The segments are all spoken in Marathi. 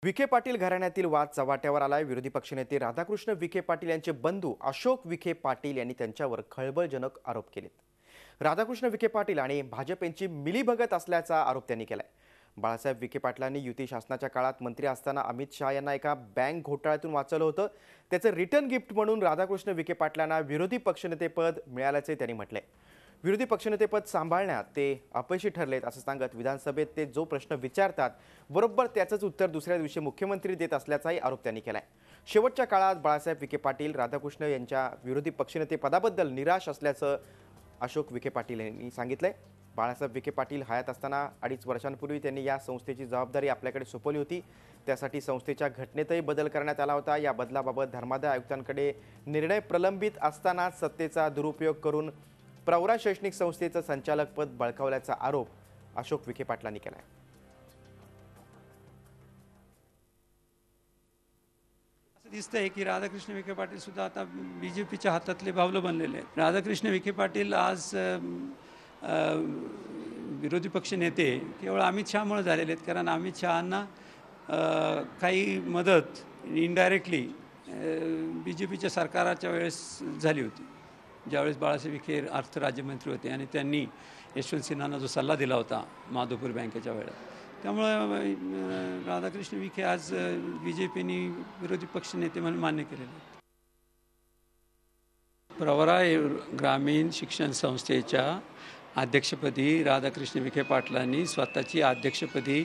विखे पाटील घराण्यातील वाद चव्हाट्यावर आलाय। विरोधी पक्षनेते राधाकृष्ण विखे पाटील यांचे बंधू अशोक विखे पाटील यांनी त्यांच्यावर खळबळजनक आरोप केलेत। राधाकृष्ण विखे पाटील आणि भाजप यांची मिलीभगत असल्याचा आरोप त्यांनी केलाय। बाळासाहेब विखे पाटलांनी युती शासनाच्या काळात मंत्री असताना अमित शहा यांना एका बँक घोटाळ्यातून वाचवलं होतं। त्याचं रिटर्न गिफ्ट म्हणून राधाकृष्ण विखे पाटलांना विरोधी पक्षनेतेपद मिळाल्याचे त्यांनी म्हटले। विरोधी पक्षनेतेपद सांभाळण्यात ते अपयशी ठरलेत असं सांगत विधानसभेत ते जो प्रश्न विचारतात बरोबर त्याचंच उत्तर दुसऱ्या दिवशी मुख्यमंत्री देत असल्याचाही आरोप त्यांनी केलाय। शेवटच्या काळात बाळासाहेब विखे पाटील राधाकृष्ण यांच्या विरोधी पक्षनेतेपदाबद्दल निराश असल्याचं अशोक विखे पाटील यांनी सांगितलंय। बाळासाहेब विखे पाटील हयात असताना 2.5 वर्षांपूर्वी त्यांनी या संस्थेची जबाबदारी आपल्याकडे सोपवली होती। त्यासाठी संस्थेच्या घटनेतही बदल करण्यात आला होता। या बदलाबाबत धर्मादाय आयुक्तांकडे निर्णय प्रलंबित असताना सत्तेचा दुरुपयोग करून प्रवरा शैक्षणिक संस्थेचं संचालकपद बळकावल्याचा आरोप अशोक विखे पाटलांनी केलाय। असं दिसतंय की राधाकृष्ण विखे पाटील सुद्धा आता बीजेपीच्या हातातले बावलं बनलेले आहेत। राधाकृष्ण विखे पाटील आज विरोधी पक्ष नेते केवळ अमित शहामुळे झालेले आहेत, कारण अमित शहांना काही मदत इनडायरेक्टली बीजेपीच्या सरकाराच्या वेळेस झाली होती, ज्यावेळेस बाळासाहेब विखे अर्थ राज्यमंत्री होते आणि त्यांनी यशवंत सिन्हांना जो सल्ला दिला होता माधवपूर बँकेच्या वेळेत। त्यामुळे राधाकृष्ण विखे आज बीजेपीने विरोधी पक्ष नेते म्हणून मान्य केलेले आहेत। प्रवरा ग्रामीण शिक्षण संस्थेच्या अध्यक्षपदी राधाकृष्ण विखे पाटलांनी स्वतःची अध्यक्षपदी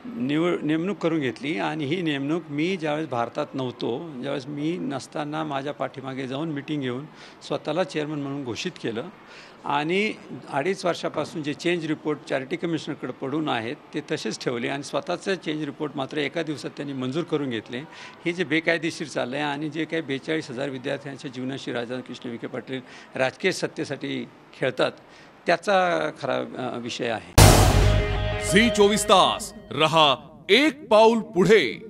नेमणूक करून घेतली आणि ही नेमणूक मी ज्यावेळेस भारतात नव्हतो, ज्यावेळेस मी नसताना माझ्या पाठीमागे जाऊन मीटिंग घेऊन स्वतःला चेअरमन म्हणून घोषित केलं आणि 2.5 वर्षापासून जे चेंज रिपोर्ट चॅरिटी कमिशनरकडे पडून आहेत ते तसेच ठेवले आणि स्वतःचे चेंज रिपोर्ट मात्र एका दिवसात त्यांनी मंजूर करून घेतले। हे जे बेकायदेशीर चाललं आहे आणि जे काही 42,000 विद्यार्थ्यांच्या जीवनाशी राधाकृष्ण विखे पाटील राजकीय सत्तेसाठी खेळतात त्याचा खरा विषय आहे। झी 24 तास रहा एक पाऊल पुढे।